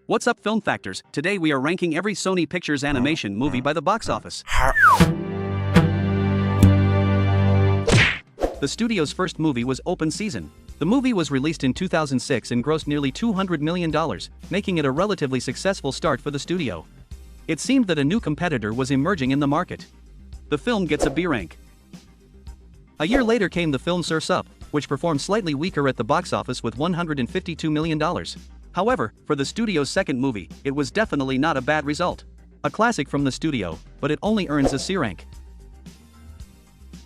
What's up, film factors? Today we are ranking every Sony Pictures Animation movie by the box office. The studio's first movie was Open Season. The movie was released in 2006 and grossed nearly $200 million, making it a relatively successful start for the studio. It seemed that a new competitor was emerging in the market. The film gets a B rank. A year later came the film Surf's Up, which performed slightly weaker at the box office with $152 million. However, for the studio's second movie, it was definitely not a bad result. A classic from the studio, but it only earns a C rank.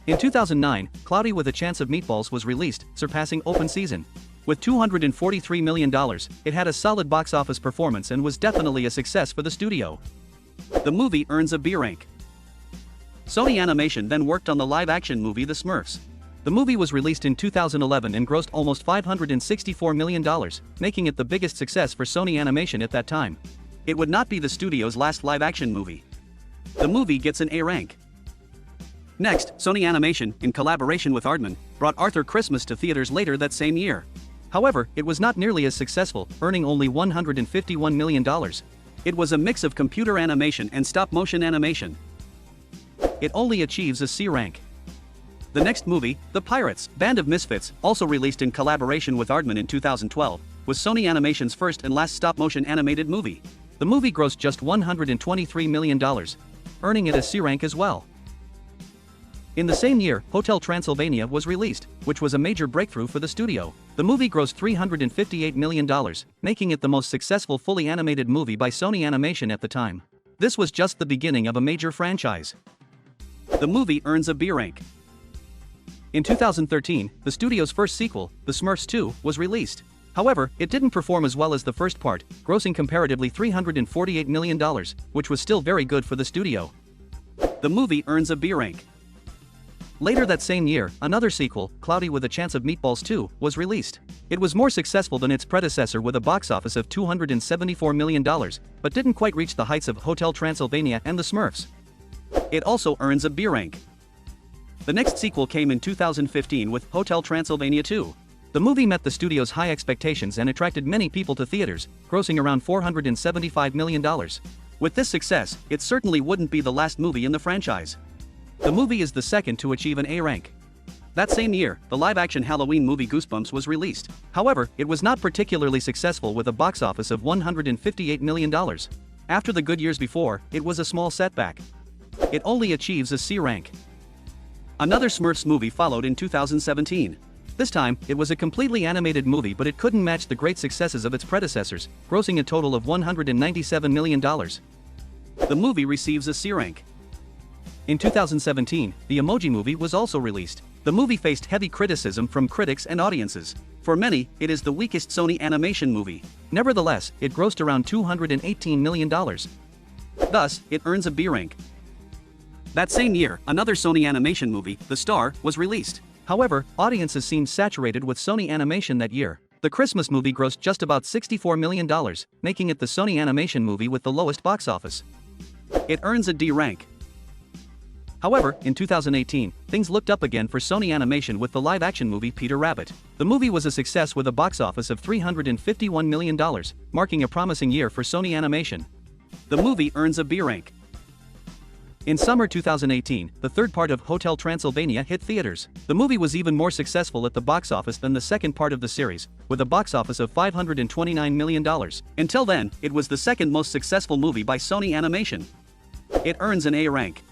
In 2009, Cloudy with a Chance of Meatballs was released, surpassing Open Season. With $243 million, it had a solid box office performance and was definitely a success for the studio. The movie earns a B rank. Sony Animation then worked on the live-action movie The Smurfs. The movie was released in 2011 and grossed almost $564 million, making it the biggest success for Sony Animation at that time. It would not be the studio's last live-action movie. The movie gets an A rank. Next, Sony Animation, in collaboration with Aardman, brought Arthur Christmas to theaters later that same year. However, it was not nearly as successful, earning only $151 million. It was a mix of computer animation and stop-motion animation. It only achieves a C rank. The next movie, The Pirates, Band of Misfits, also released in collaboration with Aardman in 2012, was Sony Animation's first and last stop-motion animated movie. The movie grossed just $123 million, earning it a C rank as well. In the same year, Hotel Transylvania was released, which was a major breakthrough for the studio. The movie grossed $358 million, making it the most successful fully animated movie by Sony Animation at the time. This was just the beginning of a major franchise. The movie earns a B rank. In 2013, the studio's first sequel, The Smurfs 2, was released. However, it didn't perform as well as the first part, grossing comparatively $348 million, which was still very good for the studio. The movie earns a B rank. Later that same year, another sequel, Cloudy with a Chance of Meatballs 2, was released. It was more successful than its predecessor with a box office of $274 million, but didn't quite reach the heights of Hotel Transylvania and The Smurfs. It also earns a B rank. The next sequel came in 2015 with Hotel Transylvania 2. The movie met the studio's high expectations and attracted many people to theaters, grossing around $475 million. With this success, it certainly wouldn't be the last movie in the franchise. The movie is the second to achieve an A rank. That same year, the live-action Halloween movie Goosebumps was released. However, it was not particularly successful with a box office of $158 million. After the good years before, it was a small setback. It only achieves a C rank. Another Smurfs movie followed in 2017. This time, it was a completely animated movie, but it couldn't match the great successes of its predecessors, grossing a total of $197 million. The movie receives a C rank. In 2017, the Emoji Movie was also released. The movie faced heavy criticism from critics and audiences. For many, it is the weakest Sony Animation movie. Nevertheless, it grossed around $218 million. Thus, it earns a B rank. That same year, another Sony Animation movie, The Star, was released. However, audiences seemed saturated with Sony Animation that year. The Christmas movie grossed just about $64 million, making it the Sony Animation movie with the lowest box office. It earns a D rank. However, in 2018, things looked up again for Sony Animation with the live-action movie Peter Rabbit. The movie was a success with a box office of $351 million, marking a promising year for Sony Animation. The movie earns a B rank. In summer 2018, the third part of Hotel Transylvania hit theaters. The movie was even more successful at the box office than the second part of the series, with a box office of $529 million. Until then, it was the second most successful movie by Sony Animation. It earns an A rank.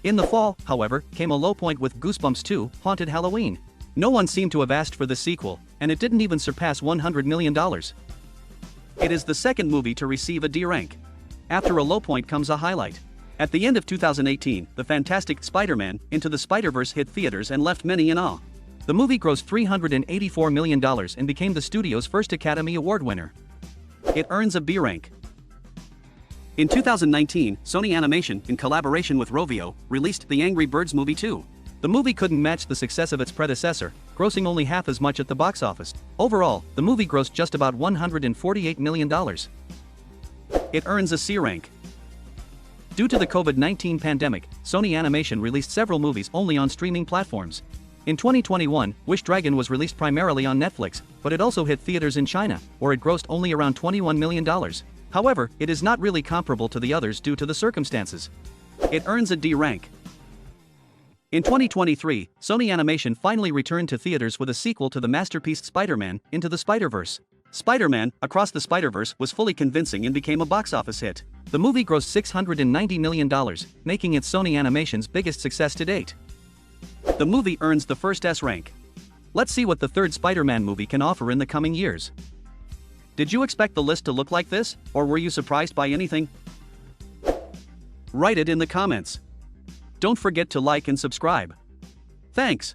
In the fall, however, came a low point with Goosebumps 2, Haunted Halloween. No one seemed to have asked for the sequel, and it didn't even surpass $100 million. It is the second movie to receive a D rank. After a low point comes a highlight. At the end of 2018, the fantastic Spiderman, Into the Spider-Verse hit theaters and left many in awe. The movie grossed $384 million and became the studio's first Academy Award winner. It earns a B rank. In 2019, Sony Animation, in collaboration with Rovio, released The Angry Birds Movie 2. The movie couldn't match the success of its predecessor, grossing only half as much at the box office. Overall, the movie grossed just about $148 million. It earns a C rank. Due to the COVID-19 pandemic, Sony Animation released several movies only on streaming platforms. In 2021, Wish Dragon was released primarily on Netflix, but it also hit theaters in China, where it grossed only around $21 million. However, it is not really comparable to the others due to the circumstances. It earns a D rank. In 2023, Sony Animation finally returned to theaters with a sequel to the masterpiece Spider-Man: Into the Spider-Verse. Spider-Man: Across the Spider-Verse was fully convincing and became a box office hit. The movie grossed $690 million, making it Sony Animation's biggest success to date. The movie earns the first S rank. Let's see what the third Spider-Man movie can offer in the coming years. Did you expect the list to look like this, or were you surprised by anything? Write it in the comments. Don't forget to like and subscribe. Thanks.